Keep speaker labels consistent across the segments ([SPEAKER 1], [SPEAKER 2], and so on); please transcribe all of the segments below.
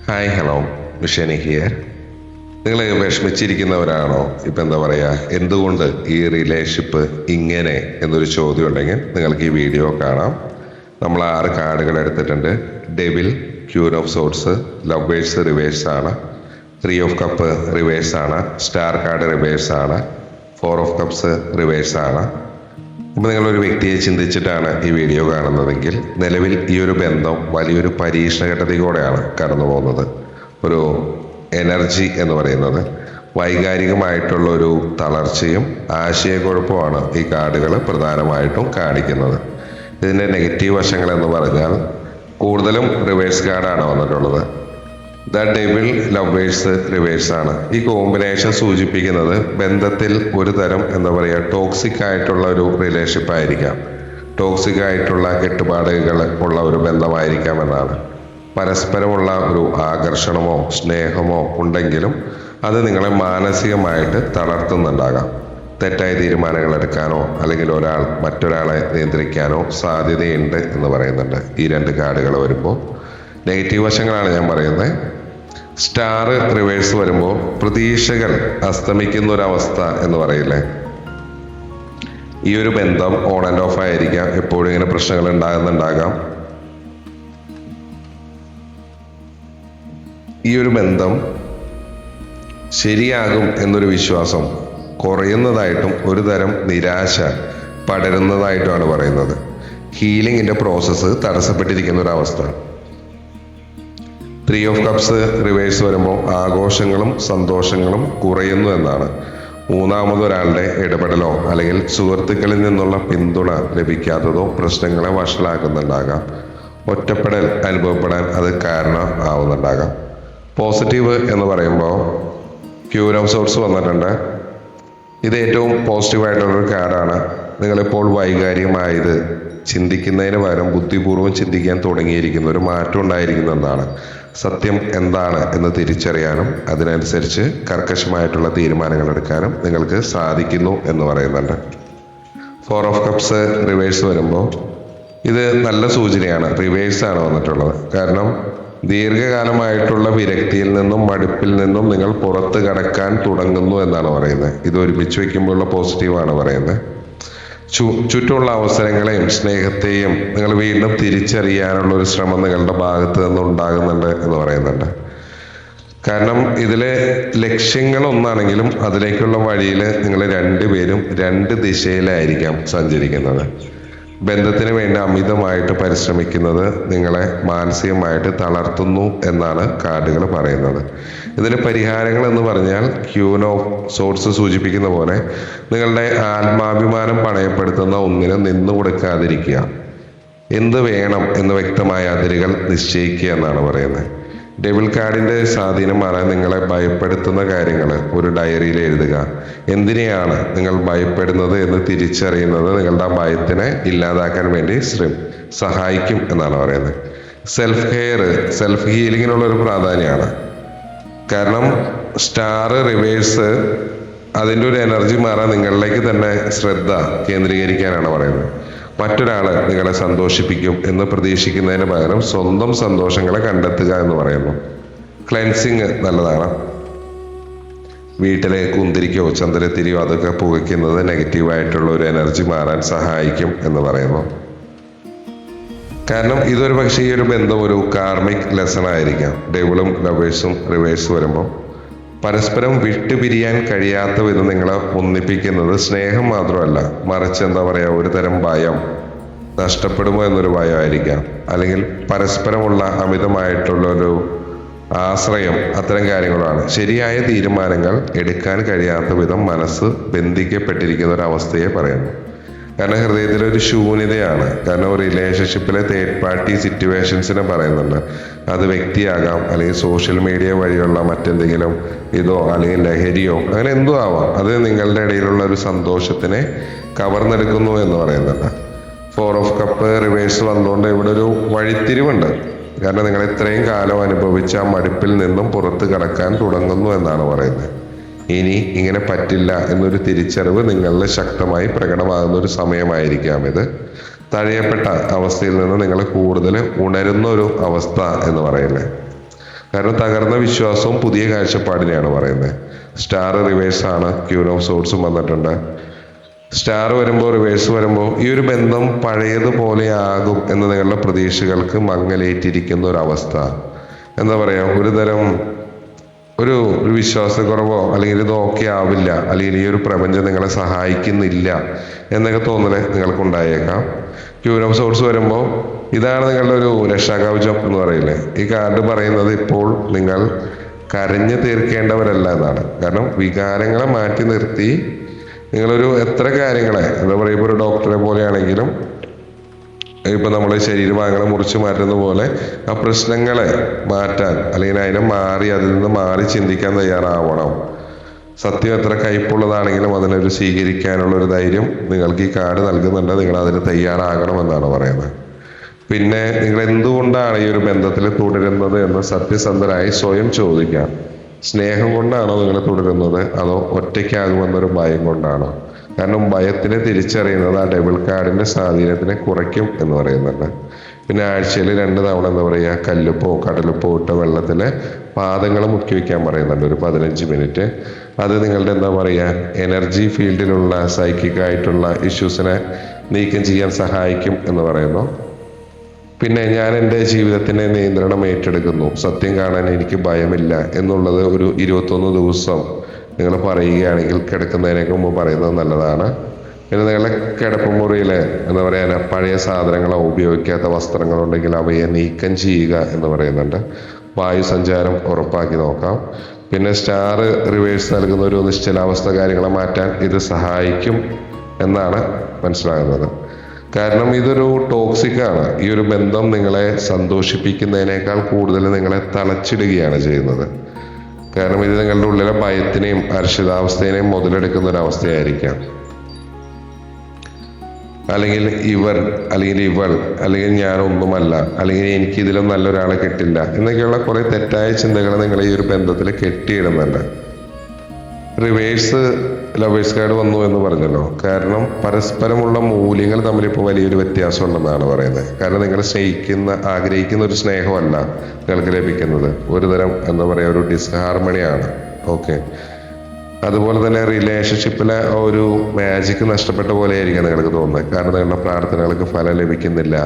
[SPEAKER 1] Hi hello മിഷനി here. നിങ്ങൾ വിഷമിച്ചിരിക്കുന്നവരാണോ? ഇപ്പം എന്താ പറയുക, എന്തുകൊണ്ട് ഈ റിലേഷൻഷിപ്പ് ഇങ്ങനെ എന്നൊരു ചോദ്യം ഉണ്ടെങ്കിൽ നിങ്ങൾക്ക് ഈ വീഡിയോ കാണാം. നമ്മൾ 6 കാർഡുകൾ എടുത്തിട്ടുണ്ട്. Devil, queen of sorts, lovers reverse ആണ്, 3 ഓഫ് കപ്പ് റിവേഴ്സ് ആണ്, സ്റ്റാർ കാർഡ് റിവേഴ്സ് ആണ്, 4 ഓഫ് കപ്സ് റിവേഴ്സ് ആണ്. അപ്പോൾ നിങ്ങളൊരു വ്യക്തിയെ ചിന്തിച്ചിട്ടാണ് ഈ വീഡിയോ കാണുന്നതെങ്കിൽ നിലവിൽ ഈ ഒരു ബന്ധം വലിയൊരു പരീക്ഷണഘട്ടത്തിലൂടെയാണ് കടന്നു പോകുന്നത്. ഒരു എനർജി എന്ന് പറയുന്നത് വൈകാരികമായിട്ടുള്ള ഒരു തളർച്ചയും ആശയക്കുഴപ്പമാണ് ഈ കാർഡുകൾ പ്രധാനമായിട്ടും കാണിക്കുന്നത്. ഇതിൻ്റെ നെഗറ്റീവ് വശങ്ങൾ എന്ന് പറഞ്ഞാൽ കൂടുതലും റിവേഴ്സ് കാർഡാണ് വന്നിട്ടുള്ളത്. ദ ഡെവിൾ, ലവേഴ്സ് റിവേഴ്സ് ആണ്. ഈ കോമ്പിനേഷൻ സൂചിപ്പിക്കുന്നത് ബന്ധത്തിൽ ഒരു തരം എന്താ പറയുക ടോക്സിക് ആയിട്ടുള്ള ഒരു റിലേഷൻഷിപ്പ് ആയിരിക്കാം, ടോക്സിക് ആയിട്ടുള്ള കെട്ടുപാടുകൾ ഉള്ള ഒരു ബന്ധമായിരിക്കാം എന്നാണ്. പരസ്പരമുള്ള ഒരു ആകർഷണമോ സ്നേഹമോ ഉണ്ടെങ്കിലും അത് നിങ്ങളെ മാനസികമായിട്ട് തളർത്തുന്നുണ്ടാകാം. തെറ്റായ തീരുമാനങ്ങൾ എടുക്കാനോ അല്ലെങ്കിൽ മറ്റൊരാളെ നിയന്ത്രിക്കാനോ സാധ്യതയുണ്ട് എന്ന് പറയുന്നുണ്ട് ഈ 2 കാർഡുകൾ വരുമ്പോൾ. നെഗറ്റീവ് വശങ്ങളാണ് ഞാൻ പറയുന്നത്. സ്റ്റാർ റിവേഴ്സ് വരുമ്പോൾ പ്രതീക്ഷകൾ അസ്തമിക്കുന്ന ഒരവസ്ഥ എന്ന് പറയില്ലേ, ഈ ഒരു ബന്ധം ഓൺ ആൻഡ് ഓഫ് ആയിരിക്കാം. എപ്പോഴും ഇങ്ങനെ പ്രശ്നങ്ങൾ ഉണ്ടാകുന്നുണ്ടാകാം. ഈ ഒരു ബന്ധം ശരിയാകും എന്നൊരു വിശ്വാസം കുറയുന്നതായിട്ടും ഒരു തരം നിരാശ പടരുന്നതായിട്ടുമാണ് പറയുന്നത്. ഹീലിംഗിന്റെ പ്രോസസ്സ് തടസ്സപ്പെട്ടിരിക്കുന്ന ഒരവസ്ഥ. 3 ഓഫ് കപ്സ് റിവേഴ്സ് വരുമ്പോൾ ആഘോഷങ്ങളും സന്തോഷങ്ങളും കുറയുന്നു എന്നാണ്. മൂന്നാമതൊരാളുടെ ഇടപെടലോ അല്ലെങ്കിൽ സുഹൃത്തുക്കളിൽ നിന്നുള്ള പിന്തുണ ലഭിക്കാത്തതോ പ്രശ്നങ്ങളെ വഷളാക്കുന്നുണ്ടാകാം. ഒറ്റപ്പെടൽ അനുഭവപ്പെടാൻ അത് കാരണം ആവുന്നുണ്ടാകാം. പോസിറ്റീവ് എന്ന് പറയുമ്പോൾ ക്യൂൻ ഓഫ് സോർട്സ് വന്നിട്ടുണ്ട്. ഇത് ഏറ്റവും പോസിറ്റീവായിട്ടുള്ളൊരു കാർഡാണ്. നിങ്ങളിപ്പോൾ വൈകാരികമായത് ചിന്തിക്കുന്നതിന് പകരം ബുദ്ധിപൂർവ്വം ചിന്തിക്കാൻ തുടങ്ങിയിരിക്കുന്ന ഒരു മാറ്റം ഉണ്ടായിരിക്കുന്നതാണ്. സത്യം എന്താണ് എന്ന് തിരിച്ചറിയാനും അതിനനുസരിച്ച് കർക്കശമായിട്ടുള്ള തീരുമാനങ്ങൾ എടുക്കാനും നിങ്ങൾക്ക് സാധിക്കുന്നു എന്ന് പറയുന്നുണ്ട്. 4 ഓഫ് കപ്സ് റിവേഴ്സ് വരുമ്പോൾ ഇത് നല്ല സൂചനയാണ്. റിവേഴ്സാണ് വന്നിട്ടുള്ളത്. കാരണം ദീർഘകാലമായിട്ടുള്ള വിരക്തിയിൽ നിന്നും മടുപ്പിൽ നിന്നും നിങ്ങൾ പുറത്ത് കടക്കാൻ തുടങ്ങുന്നു എന്നാണ് പറയുന്നത്. ഇത് ഒരുമിച്ച് വയ്ക്കുമ്പോഴുള്ള പോസിറ്റീവാണ് പറയുന്നത്. ചുറ്റുമുള്ള അവസരങ്ങളെയും സ്നേഹത്തെയും നിങ്ങൾ വീണ്ടും തിരിച്ചറിയാനുള്ള ഒരു ശ്രമം നിങ്ങളുടെ ഭാഗത്ത് നിന്ന് ഉണ്ടാകുന്നുണ്ട് എന്ന് പറയുന്നുണ്ട്. കാരണം ഇതിലെ ലക്ഷ്യങ്ങൾ ഒന്നാണെങ്കിലും അതിലേക്കുള്ള വഴിയിൽ നിങ്ങൾ 2 പേരും 2 ദിശയിലായിരിക്കാം സഞ്ചരിക്കുന്നത്. ബന്ധത്തിന് വേണ്ടി അമിതമായിട്ട് പരിശ്രമിക്കുന്നത് നിങ്ങളെ മാനസികമായിട്ട് തളർത്തുന്നു എന്നാണ് കാർഡുകൾ പറയുന്നത്. ഇതിന് പരിഹാരങ്ങൾ എന്ന് പറഞ്ഞാൽ ക്യൂൻ ഓഫ് സോർട്സ് സൂചിപ്പിക്കുന്ന പോലെ നിങ്ങളുടെ ആത്മാഭിമാനം പണയപ്പെടുത്തുന്ന ഒന്നിനും നിന്നു കൊടുക്കാതിരിക്കുക. എന്ത് വേണം എന്ന് വ്യക്തമായ അതിരുകൾ നിശ്ചയിക്കുക എന്നാണ് പറയുന്നത്. ഡെവിൾ കാർഡിന്റെ സ്വാധീനം മാറാൻ നിങ്ങളെ ഭയപ്പെടുത്തുന്ന കാര്യങ്ങൾ ഒരു ഡയറിയിൽ എഴുതുക. എന്തിനെയാണ് നിങ്ങൾ ഭയപ്പെടുന്നത് എന്ന് തിരിച്ചറിയുന്നത് നിങ്ങളുടെ ആ ഭയത്തിനെ ഇല്ലാതാക്കാൻ വേണ്ടി സഹായിക്കും എന്നാണ് പറയുന്നത്. സെൽഫ് ഹീലിങ്ങിനുള്ളൊരു പ്രാധാന്യമാണ്. കാരണം സ്റ്റാർ റിവേഴ്സ് അതിൻ്റെ ഒരു എനർജി മാറാൻ നിങ്ങളിലേക്ക് തന്നെ ശ്രദ്ധ കേന്ദ്രീകരിക്കാനാണ് പറയുന്നത്. മറ്റൊരാൾ നിങ്ങളെ സന്തോഷിപ്പിക്കും എന്ന് പ്രതീക്ഷിക്കുന്നതിന് പകരം സ്വന്തം സന്തോഷങ്ങളെ കണ്ടെത്തുക എന്ന് പറയുന്നു. ക്ലെൻസിങ് നല്ലതാണ്. വീട്ടിലെ കുന്തിരിക്കോ ചന്ദനത്തിരിയോ അതൊക്കെ പുകയ്ക്കുന്നത് നെഗറ്റീവായിട്ടുള്ള ഒരു എനർജി മാറാൻ സഹായിക്കും എന്ന് പറയുന്നു. കാരണം ഇതൊരു പക്ഷേ ഈ ഒരു ബന്ധം ഒരു കാർമിക് ലെസൺ ആയിരിക്കാം. ഡെവിളും ലവേഴ്സും റിവേഴ്സ് വരുമ്പോൾ പരസ്പരം വിട്ടുപിരിയാൻ കഴിയാത്ത വിധം നിങ്ങളെ ഒന്നിപ്പിക്കുന്നത് സ്നേഹം മാത്രമല്ല, മറിച്ച് എന്താ പറയുക ഒരു തരം ഭയം, നഷ്ടപ്പെടുമോ എന്നൊരു ഭയമായിരിക്കാം. അല്ലെങ്കിൽ പരസ്പരമുള്ള അമിതമായിട്ടുള്ളൊരു ആശ്രയം, അത്തരം കാര്യങ്ങളാണ്. ശരിയായ തീരുമാനങ്ങൾ എടുക്കാൻ കഴിയാത്ത വിധം മനസ്സ് ബന്ധിക്കപ്പെട്ടിരിക്കുന്ന ഒരു അവസ്ഥയെ പറയുന്നു. കാരണം ഹൃദയത്തിലൊരു ശൂന്യതയാണ്. കാരണം റിലേഷൻഷിപ്പിലെ തേർഡ് പാർട്ടി സിറ്റുവേഷൻസിനെ പറയുന്നുണ്ട്. അത് വ്യക്തിയാകാം, അല്ലെങ്കിൽ സോഷ്യൽ മീഡിയ വഴിയുള്ള മറ്റെന്തെങ്കിലും ഇതോ അല്ലെങ്കിൽ ലഹരിയോ അങ്ങനെ എന്തോ ആവാം. അത് നിങ്ങളുടെ ഇടയിലുള്ള ഒരു സന്തോഷത്തിനെ കവർന്നെടുക്കുന്നു എന്ന് പറയുന്നുണ്ട്. 4 ഓഫ് കപ്പ് റിവേഴ്സ് വന്നുകൊണ്ട് ഇവിടെ ഒരു വഴിത്തിരിവുണ്ട്. കാരണം നിങ്ങൾ ഇത്രയും കാലം അനുഭവിച്ച ആ മടുപ്പിൽ നിന്നും പുറത്ത് കടക്കാൻ തുടങ്ങുന്നു എന്നാണ് പറയുന്നത്. ഇനി ഇങ്ങനെ പറ്റില്ല എന്നൊരു തിരിച്ചറിവ് നിങ്ങളിൽ ശക്തമായി പ്രകടമാകുന്ന ഒരു സമയമായിരിക്കാം ഇത്. തഴയപ്പെട്ട അവസ്ഥയിൽ നിന്ന് നിങ്ങൾ കൂടുതൽ ഉണരുന്ന ഒരു അവസ്ഥ എന്ന് പറയുന്നത്. കാരണം തകർന്ന വിശ്വാസവും പുതിയ കാഴ്ചപ്പാടിനെയാണ് പറയുന്നത്. സ്റ്റാർ റിവേഴ്സ് ആണ്, ക്യൂൻ ഓഫ് സോർട്സും വന്നിട്ടുണ്ട്. സ്റ്റാർ വരുമ്പോൾ, റിവേഴ്സ് വരുമ്പോൾ ഈ ഒരു ബന്ധം പഴയതുപോലെ ആകും എന്ന് നിങ്ങളുടെ പ്രതീക്ഷകൾക്ക് മങ്ങലേറ്റിരിക്കുന്ന ഒരവസ്ഥ. എന്താ പറയുക, ഒരു തരം ഒരു വിശ്വാസക്കുറവോ, അല്ലെങ്കിൽ ഇത് ഓക്കെ ആവില്ല, അല്ലെങ്കിൽ ഈ ഒരു പ്രപഞ്ചം നിങ്ങളെ സഹായിക്കുന്നില്ല എന്നൊക്കെ തോന്നല് നിങ്ങൾക്കുണ്ടായേക്കാം. ക്യൂൻ ഓഫ് സോർട്സ് വരുമ്പോൾ ഇതാണ് നിങ്ങളുടെ ഒരു രക്ഷാകവചം എന്ന് പറയില്ലേ. ഈ കാർഡ് പറയുന്നത് ഇപ്പോൾ നിങ്ങൾ കരഞ്ഞു തീർക്കേണ്ടവരല്ല എന്നാണ്. കാരണം വികാരങ്ങളെ മാറ്റി നിർത്തി നിങ്ങളൊരു എത്ര കാര്യങ്ങളെ, എന്താ പറയുക, ഇപ്പോൾ ഒരു ഡോക്ടറെ പോലെയാണെങ്കിലും ഇപ്പം നമ്മൾ ശരീരഭാഗങ്ങളെ മുറിച്ച് മാറ്റുന്ന പോലെ ആ പ്രശ്നങ്ങളെ മാറ്റാൻ, അല്ലെങ്കിൽ അതിനെ മാറി അതിൽ നിന്ന് മാറി ചിന്തിക്കാൻ തയ്യാറാവണം. സത്യം എത്ര കയ്പുള്ളതാണെങ്കിലും അതിനൊരു സ്വീകരിക്കാനുള്ള ഒരു ധൈര്യം നിങ്ങൾക്ക് ഈ കാർഡ് നൽകുന്നുണ്ട്. നിങ്ങൾ അതിന് തയ്യാറാകണമെന്നാണ് പറയുന്നത്. പിന്നെ നിങ്ങൾ എന്തുകൊണ്ടാണ് ഈ ഒരു ബന്ധത്തിൽ തുടരുന്നത് എന്ന് സത്യസന്ധരായി സ്വയം ചോദിക്കാം. സ്നേഹം കൊണ്ടാണോ നിങ്ങൾ തുടരുന്നത്, അതോ ഒറ്റയ്ക്കാകുമെന്നൊരു ഭയം കൊണ്ടാണോ? കാരണം ഭയത്തിനെ തിരിച്ചറിയുന്നത് ആ ഡബിൾ കാർഡിന്റെ സ്വാധീനത്തിനെ കുറയ്ക്കും എന്ന് പറയുന്നുണ്ട്. പിന്നെ ആഴ്ചയിൽ 2 തവണ എന്താ പറയുക, കല്ലുപ്പോ കടലുപ്പോ ഇട്ട വെള്ളത്തിൽ പാദങ്ങൾ മുക്കി വയ്ക്കാൻ പറയുന്നുണ്ട്, ഒരു 15 മിനിറ്റ്. അത് നിങ്ങളുടെ എന്താ പറയുക, എനർജി ഫീൽഡിലുള്ള സൈക്കിക്കായിട്ടുള്ള ഇഷ്യൂസിനെ നീക്കം ചെയ്യാൻ സഹായിക്കും എന്ന് പറയുന്നു. പിന്നെ ഞാൻ എൻ്റെ ജീവിതത്തിൻ്റെ നിയന്ത്രണം ഏറ്റെടുക്കുന്നു, സത്യം കാണാൻ എനിക്ക് ഭയമില്ല എന്നുള്ളത് ഒരു 21 ദിവസം നിങ്ങൾ പറയുകയാണെങ്കിൽ കിടക്കുന്നതിനൊക്കെ മുമ്പ് പറയുന്നത് നല്ലതാണ്. പിന്നെ നിങ്ങളുടെ കിടപ്പുമുറിയിൽ എന്താ പറയുക, പഴയ സാധനങ്ങളോ ഉപയോഗിക്കാത്ത വസ്ത്രങ്ങളുണ്ടെങ്കിൽ അവയെ നീക്കം ചെയ്യുക എന്ന് പറയുന്നുണ്ട്. വായു സഞ്ചാരം ഉറപ്പാക്കി നോക്കാം. പിന്നെ സ്റ്റാർ റിവേഴ്സ് നൽകുന്ന ഒരു നിശ്ചലാവസ്ഥ കാര്യങ്ങളെ മാറ്റാൻ ഇത് സഹായിക്കും എന്നാണ് മനസ്സിലാകുന്നത്. കാരണം ഇതൊരു ടോക്സിക് ആണ്. ഈ ഒരു ബന്ധം നിങ്ങളെ സന്തോഷിപ്പിക്കുന്നതിനേക്കാൾ കൂടുതൽ നിങ്ങളെ തളച്ചിടുകയാണ് ചെയ്യുന്നത്. കാരണം ഇത് നിങ്ങളുടെ ഉള്ളിലെ ഭയത്തിനെയും അരക്ഷിതാവസ്ഥയെയും മുതലെടുക്കുന്ന ഒരു അവസ്ഥയായിരിക്കാം. അല്ലെങ്കിൽ ഇവർ, അല്ലെങ്കിൽ ഇവൾ, അല്ലെങ്കിൽ ഞാനൊന്നുമല്ല, അല്ലെങ്കിൽ എനിക്ക് ഇതിലും നല്ലൊരാളെ കിട്ടില്ല എന്നൊക്കെയുള്ള കുറെ തെറ്റായ ചിന്തകൾ നിങ്ങൾ ഈ ഒരു ബന്ധത്തിൽ കെട്ടിയിടുന്നുണ്ട്. റിവേഴ്സ് ലവേഴ്സ് കാർഡ് വന്നു എന്ന് പറഞ്ഞല്ലോ. കാരണം പരസ്പരമുള്ള മൂല്യങ്ങൾ തമ്മിൽ ഇപ്പോൾ വലിയൊരു വ്യത്യാസം ഉണ്ടെന്നാണ് പറയുന്നത്. കാരണം നിങ്ങൾ ആഗ്രഹിക്കുന്ന ഒരു സ്നേഹമല്ല നിങ്ങൾക്ക് ലഭിക്കുന്നത്. ഒരു തരം എന്താ പറയുക, ഒരു ഡിസ്ഹാർമണിയാണ്. ഓക്കെ, അതുപോലെ തന്നെ റിലേഷൻഷിപ്പിലെ ഒരു മാജിക് നഷ്ടപ്പെട്ട പോലെ ആയിരിക്കും നിങ്ങൾക്ക് തോന്നുന്നത്. കാരണം നിങ്ങളുടെ പ്രാർത്ഥനകൾക്ക് ഫലം ലഭിക്കുന്നില്ല,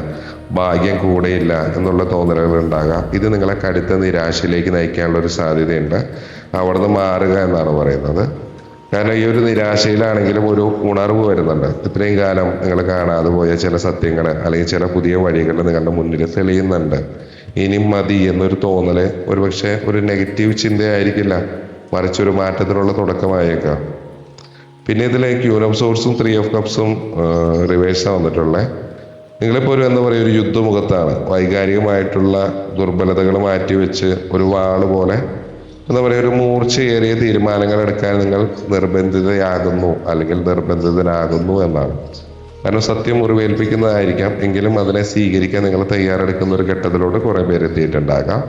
[SPEAKER 1] ഭാഗ്യം കൂടെയില്ല എന്നുള്ള തോന്നലുകൾ ഉണ്ടാകാം. ഇത് നിങ്ങളെ കടുത്ത നിരാശയിലേക്ക് നയിക്കാനുള്ള ഒരു സാധ്യതയുണ്ട്. അവിടുന്ന് മാറുക എന്നാണ് പറയുന്നത്. കാരണം ഈ ഒരു നിരാശയിലാണെങ്കിലും ഒരു ഉണർവ് വരുന്നുണ്ട്. ഇത്രയും കാലം നിങ്ങൾ കാണാതെ പോയ ചില സത്യങ്ങൾ, അല്ലെങ്കിൽ ചില പുതിയ വഴികൾ നിങ്ങളുടെ മുന്നിൽ തെളിയുന്നുണ്ട്. ഇനി മതി എന്നൊരു തോന്നല് ഒരുപക്ഷെ ഒരു നെഗറ്റീവ് ചിന്തയായിരിക്കില്ല, മറിച്ചൊരു മാറ്റത്തിനുള്ള തുടക്കമായേക്കാം. പിന്നെ ഇതിലെ ക്യൂൻ ഓഫ് സോർട്സും 3 ഓഫ് കപ്സും റിവേഴ്സാണ് വന്നിട്ടുള്ളത്. നിങ്ങളിപ്പോൾ ഒരു എന്താ പറയുക, ഒരു യുദ്ധമുഖത്താണ്. വൈകാരികമായിട്ടുള്ള ദുർബലതകൾ മാറ്റിവെച്ച് ഒരു വാള് പോലെ എന്താ പറയുക, ഒരു മൂർച്ചയേറിയ തീരുമാനങ്ങൾ എടുക്കാൻ നിങ്ങൾ നിർബന്ധിതയാകുന്നു, അല്ലെങ്കിൽ നിർബന്ധിതനാകുന്നു എന്നാണ്. കാരണം സത്യം മുറിവേൽപ്പിക്കുന്നതായിരിക്കാം, എങ്കിലും അതിനെ സ്വീകരിക്കാൻ നിങ്ങൾ തയ്യാറെടുക്കുന്ന ഒരു ഘട്ടത്തിലോട്ട് കുറേ പേര് എത്തിയിട്ടുണ്ടാകാം.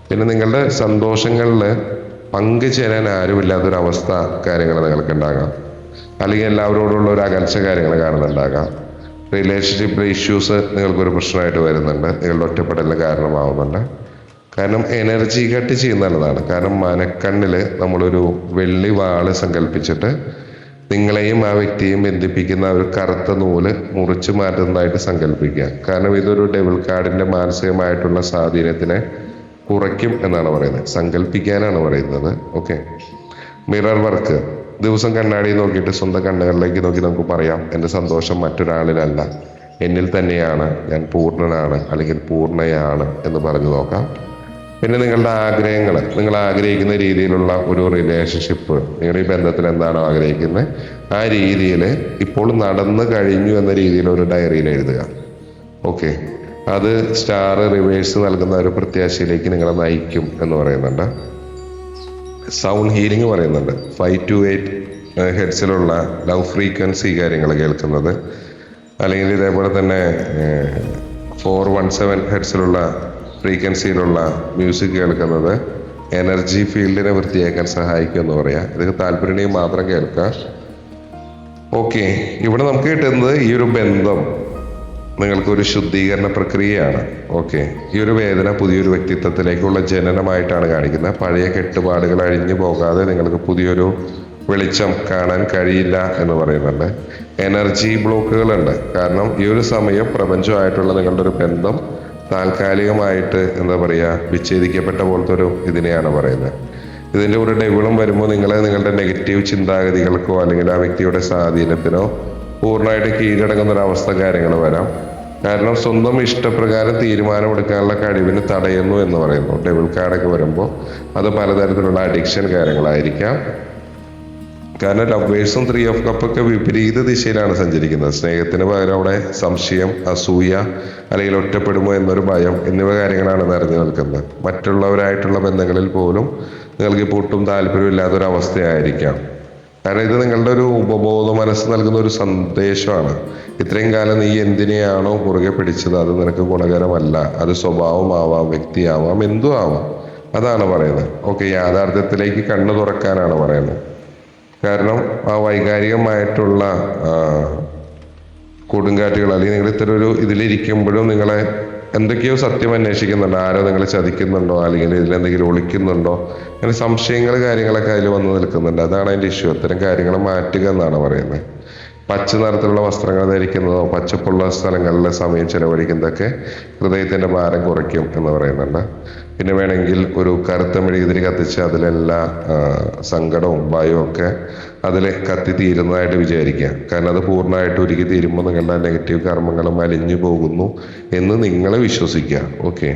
[SPEAKER 1] പിന്നെ നിങ്ങളുടെ സന്തോഷങ്ങളിൽ പങ്കുചേരാൻ ആരുമില്ലാത്തൊരവസ്ഥ കാര്യങ്ങൾ നിങ്ങൾക്ക് ഉണ്ടാകാം. അല്ലെങ്കിൽ എല്ലാവരോടുള്ള ഒരു അകൽച്ച കാര്യങ്ങൾ കാണുന്നുണ്ടാകാം. റിലേഷൻഷിപ്പ് ഇഷ്യൂസ് നിങ്ങൾക്കൊരു പ്രശ്നമായിട്ട് വരുന്നുണ്ട്, നിങ്ങളുടെ ഒറ്റപ്പെടലിന് കാരണമാവുന്നുണ്ട്. കാരണം എനർജി കട്ട് ചെയ്യുന്നതാണ്. കാരണം മനക്കണ്ണിൽ നമ്മളൊരു വെള്ളി വാള് സങ്കല്പിച്ചിട്ട് നിങ്ങളെയും ആ വ്യക്തിയെയും ബന്ധിപ്പിക്കുന്ന ഒരു കറുത്ത നൂല് മുറിച്ചു മാറ്റുന്നതായിട്ട് സങ്കല്പിക്കുക. കാരണം ഇതൊരു ഡെവിൾ കാർഡിന്റെ മാനസികമായിട്ടുള്ള സ്വാധീനത്തിനെ കുറയ്ക്കും എന്നാണ് പറയുന്നത്. സങ്കല്പിക്കാനാണ് പറയുന്നത്. Okay, mirror work. ദിവസം കണ്ണാടി നോക്കിയിട്ട് സ്വന്തം കണ്ണുകളിലേക്ക് നോക്കി നമുക്ക് പറയാം, എൻ്റെ സന്തോഷം മറ്റൊരാളിലല്ല, എന്നിൽ തന്നെയാണ്, ഞാൻ പൂർണ്ണനാണ് അല്ലെങ്കിൽ പൂർണ്ണയാണ് എന്ന് പറഞ്ഞു നോക്കാം. പിന്നെ നിങ്ങളുടെ ആഗ്രഹങ്ങൾ, നിങ്ങൾ ആഗ്രഹിക്കുന്ന രീതിയിലുള്ള ഒരു റിലേഷൻഷിപ്പ്, നിങ്ങളുടെ ഈ ബന്ധത്തിൽ എന്താണോ ആഗ്രഹിക്കുന്നത് ആ രീതിയിൽ ഇപ്പോൾ നടന്നു കഴിഞ്ഞു എന്ന രീതിയിൽ ഒരു ഡയറിയിൽ എഴുതുക. ഓക്കെ, അത് സ്റ്റാർ റിവേഴ്സ് നൽകുന്ന ഒരു പ്രത്യാശയിലേക്ക് നിങ്ങളെ നയിക്കും എന്ന് പറയുന്നുണ്ട്. സൗണ്ട് ഹീലിംഗ് പറയുന്നുണ്ട്. 5 to 8 ഹെഡ്സിലുള്ള ലവ് ഫ്രീക്വൻസി കാര്യങ്ങൾ കേൾക്കുന്നത്, അല്ലെങ്കിൽ ഇതേപോലെ തന്നെ 417 ഹെഡ്സിലുള്ള ഫ്രീക്വൻസിയിലുള്ള മ്യൂസിക് കേൾക്കുന്നത് എനർജി ഫീൽഡിനെ വൃത്തിയാക്കാൻ സഹായിക്കും എന്ന് പറയാം. ഇതൊക്കെ താല്പര്യം മാത്രം കേൾക്കുക. ഓക്കെ, ഇവിടെ നമുക്ക് കിട്ടുന്നത് ഈ ഒരു ബന്ധം നിങ്ങൾക്കൊരു ശുദ്ധീകരണ പ്രക്രിയയാണ്. ഓക്കെ, ഈ ഒരു വേദന പുതിയൊരു വ്യക്തിത്വത്തിലേക്കുള്ള ജനനമായിട്ടാണ് കാണിക്കുന്നത്. പഴയ കെട്ടുപാടുകൾ അഴിഞ്ഞു പോകാതെ നിങ്ങൾക്ക് പുതിയൊരു വെളിച്ചം കാണാൻ കഴിയില്ല എന്ന് പറയുന്നുണ്ട്. എനർജി ബ്ലോക്കുകളുണ്ട്. കാരണം ഈ ഒരു സമയം പ്രപഞ്ചമായിട്ടുള്ള നിങ്ങളുടെ ഒരു ബന്ധം താൽക്കാലികമായിട്ട് എന്താ പറയുക, വിച്ഛേദിക്കപ്പെട്ട പോലത്തെ ഒരു ഇതിനെയാണ് പറയുന്നത്. ഇതിൻ്റെ ഒരു ഡെവിളും വരുമ്പോൾ നിങ്ങളുടെ നെഗറ്റീവ് ചിന്താഗതികൾക്കോ അല്ലെങ്കിൽ ആ വ്യക്തിയുടെ സ്വാധീനത്തിനോ പൂർണ്ണമായിട്ട് കീഴടങ്ങുന്ന ഒരു അവസ്ഥ കാര്യങ്ങൾ വരാം. കാരണം സ്വന്തം ഇഷ്ടപ്രകാരം തീരുമാനമെടുക്കാനുള്ള കഴിവിന് തടയുന്നു എന്ന് പറയുന്നു. ഡെവിൾ കാർഡൊക്കെ വരുമ്പോൾ അത് പലതരത്തിലുള്ള അഡിക്ഷൻ കാര്യങ്ങളായിരിക്കാം. കാരണം ലവേഴ്സും 3 ഓഫ് കപ്പൊക്കെ വിപരീത ദിശയിലാണ് സഞ്ചരിക്കുന്നത്. സ്നേഹത്തിന് പകരം അവിടെ സംശയം, അസൂയ അല്ലെങ്കിൽ ഒറ്റപ്പെടുമോ എന്നൊരു ഭയം എന്നിവ കാര്യങ്ങളാണ് നിറഞ്ഞു നിൽക്കുന്നത്. മറ്റുള്ളവരായിട്ടുള്ള ബന്ധങ്ങളിൽ പോലും നിങ്ങൾക്ക് ഇപ്പോൾ ഒട്ടും താല്പര്യമില്ലാത്തൊരവസ്ഥയായിരിക്കാം. കാരണം ഇത് നിങ്ങളുടെ ഒരു ഉപബോധ മനസ്സ് നൽകുന്ന ഒരു സന്ദേശമാണ്. ഇത്രയും കാലം നീ എന്തിനെയാണോ മുറുകെ പിടിച്ചത് അത് നിനക്ക് ഗുണകരമല്ല. അത് സ്വഭാവമാവാം, വ്യക്തിയാവാം, എന്തും ആവാം. അതാണ് പറയുന്നത്. ഓക്കെ, യാഥാർത്ഥ്യത്തിലേക്ക് കണ്ണു തുറക്കാനാണ് പറയുന്നത്. കാരണം ആ വൈകാരികമായിട്ടുള്ള കൊടുങ്കാറ്റുകൾ അല്ലെങ്കിൽ നിങ്ങൾ ഇത്തരം ഒരു ഇതിലിരിക്കുമ്പോഴും നിങ്ങളെ എന്തൊക്കെയോ സത്യം അന്വേഷിക്കുന്നുണ്ടോ, ആരോ നിങ്ങളെ ചതിക്കുന്നുണ്ടോ അല്ലെങ്കിൽ ഇതിലെന്തെങ്കിലും ഒളിക്കുന്നുണ്ടോ, അങ്ങനെ സംശയങ്ങൾ കാര്യങ്ങളൊക്കെ അതിൽ വന്ന് നിൽക്കുന്നുണ്ട്. അതാണ് അതിൻ്റെ ഇഷ്യൂ. അത്തരം കാര്യങ്ങൾ മാറ്റുക എന്നാണ് പറയുന്നത്. പച്ച നിറത്തിലുള്ള വസ്ത്രങ്ങൾ ധരിക്കുന്നതോ പച്ചപ്പുള്ള സ്ഥലങ്ങളിൽ സമയം ചെലവഴിക്കുന്നതൊക്കെ ഹൃദയത്തിൻ്റെ ഭാരം കുറയ്ക്കും എന്ന് പറയുന്നുണ്ട്. പിന്നെ വേണമെങ്കിൽ ഒരു കറുത്ത മെഴുകുതിരി കത്തിച്ച് അതിലെല്ലാ സങ്കടവും ഭയവും ഒക്കെ അതിൽ കത്തി തീരുന്നതായിട്ട് വിചാരിക്കുക. കാരണം അത് പൂർണ്ണമായിട്ട് ഒരുക്കി തീരുമ്പോൾ നിങ്ങളുടെ നെഗറ്റീവ് കർമ്മങ്ങളും അലിഞ്ഞു പോകുന്നു എന്ന് നിങ്ങൾ വിശ്വസിക്കുക. ഓക്കെ,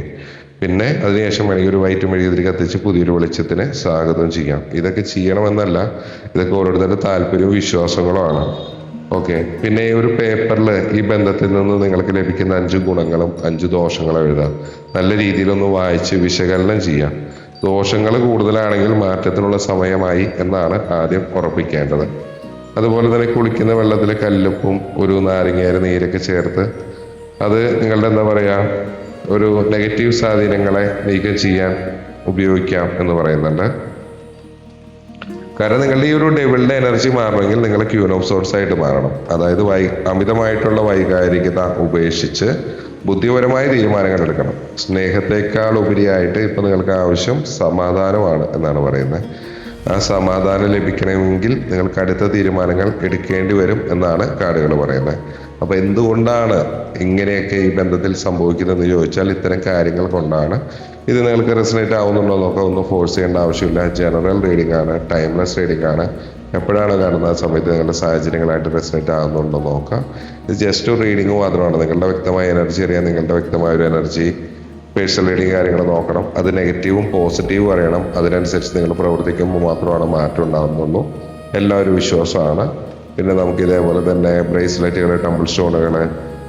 [SPEAKER 1] പിന്നെ അതിനുശേഷം വേണമെങ്കിൽ ഒരു വൈറ്റ് മെഴുകുതിരി കത്തിച്ച് പുതിയൊരു വെളിച്ചത്തിന് സ്വാഗതം ചെയ്യാം. ഇതൊക്കെ ചെയ്യണമെന്നല്ല, ഇതൊക്കെ ഓരോരുത്തരുടെ താല്പര്യവും വിശ്വാസങ്ങളുമാണ്. ഓക്കെ, പിന്നെ ഈ ഒരു പേപ്പറിൽ ഈ ബന്ധത്തിൽ നിന്ന് നിങ്ങൾക്ക് ലഭിക്കുന്ന 5 ഗുണങ്ങളും 5 ദോഷങ്ങളും എഴുതാം. നല്ല രീതിയിലൊന്ന് വായിച്ച് വിശകലനം ചെയ്യാം. ദോഷങ്ങൾ കൂടുതലാണെങ്കിൽ മാറ്റത്തിനുള്ള സമയമായി എന്നാണ് ആദ്യം ഉറപ്പിക്കേണ്ടത്. അതുപോലെ തന്നെ കുളിക്കുന്ന വെള്ളത്തിൽ കല്ലുപ്പും ഒരു നാരങ്ങയുടെ നീരൊക്കെ ചേർത്ത് അത് നിങ്ങളുടെ എന്താ പറയുക ഒരു നെഗറ്റീവ് സ്വാധീനങ്ങളെ നീക്കം ചെയ്യാൻ ഉപയോഗിക്കാം എന്ന് പറയുന്നുണ്ട്. കാരണം നിങ്ങളുടെ ഈ ഒരു ഡെവിളിൻ്റെ എനർജി മാറണമെങ്കിൽ നിങ്ങൾ ക്യൂൻ ഓഫ് സോർട്സ് ആയിട്ട് മാറണം. അതായത് അമിതമായിട്ടുള്ള വൈകാരികത ഉപേക്ഷിച്ച് ബുദ്ധിപരമായ തീരുമാനങ്ങൾ എടുക്കണം. സ്നേഹത്തെക്കാൾ ഉപരിയായിട്ട് ഇപ്പം നിങ്ങൾക്ക് ആവശ്യം സമാധാനമാണ് എന്നാണ് പറയുന്നത്. ആ സമാധാനം ലഭിക്കണമെങ്കിൽ നിങ്ങൾക്ക് അടുത്ത തീരുമാനങ്ങൾ എടുക്കേണ്ടി വരും എന്നാണ് കാർഡുകൾ പറയുന്നത്. അപ്പോൾ എന്തുകൊണ്ടാണ് ഇങ്ങനെയൊക്കെ ഈ ബന്ധത്തിൽ സംഭവിക്കുന്നതെന്ന് ചോദിച്ചാൽ ഇത്തരം കാര്യങ്ങൾ കൊണ്ടാണ്. ഇത് നിങ്ങൾക്ക് റെസനേറ്റ് ആവുന്നുണ്ടോ എന്നൊക്കെ ഒന്നും ഫോഴ്സ് ചെയ്യേണ്ട ആവശ്യമില്ല. ജനറൽ റീഡിംഗ് ആണ്, ടൈംലെസ് റീഡിംഗ് ആണ്. എപ്പോഴാണ് കാണുന്ന ആ സമയത്ത് നിങ്ങളുടെ സാഹചര്യങ്ങളായിട്ട് റെസനേറ്റ് ആവുന്നുണ്ടോ നോക്കാം. ഇത് ജസ്റ്റ് ഒരു റീഡിംഗ് മാത്രമാണ്. നിങ്ങളുടെ വ്യക്തമായ എനർജി അറിയാൻ നിങ്ങളുടെ വ്യക്തമായ ഒരു എനർജി പേഴ്സണൽ റീഡിംഗ് കാര്യങ്ങൾ നോക്കണം. അത് നെഗറ്റീവും പോസിറ്റീവും അറിയണം. അതിനനുസരിച്ച് നിങ്ങൾ പ്രവർത്തിക്കുമ്പോൾ മാത്രമാണ് മാറ്റം ഉണ്ടാകുന്നുള്ളൂ. എല്ലാവരും വിശ്വാസമാണ്. പിന്നെ നമുക്ക് ഇതേപോലെ തന്നെ ബ്രേസ്ലെറ്റുകൾ, ടെമ്പിൾ സ്റ്റോണുകൾ,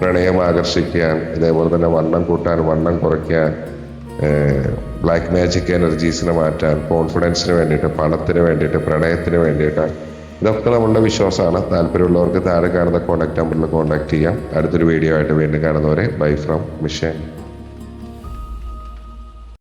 [SPEAKER 1] പ്രണയം ആകർഷിക്കാൻ, ഇതേപോലെ തന്നെ വണ്ണം കൂട്ടാൻ, വണ്ണം കുറയ്ക്കാൻ, ബ്ലാക്ക് മാജിക് എനർജീസിനെ മാറ്റാൻ, കോൺഫിഡൻസിന് വേണ്ടിയിട്ട്, പണത്തിന് വേണ്ടിയിട്ട്, പ്രണയത്തിന് വേണ്ടിയിട്ട്, ഇതൊക്കെ നമ്മളുടെ വിശ്വാസമാണ്. താല്പര്യമുള്ളവർക്ക് താഴെ കാണുന്ന കോൺടാക്ട് നമ്പറിൽ കോൺടാക്ട് ചെയ്യാം. അടുത്തൊരു വീഡിയോ ആയിട്ട് വീണ്ടും കാണുന്നവരെ ബൈ ഫ്രം മിഷൻ.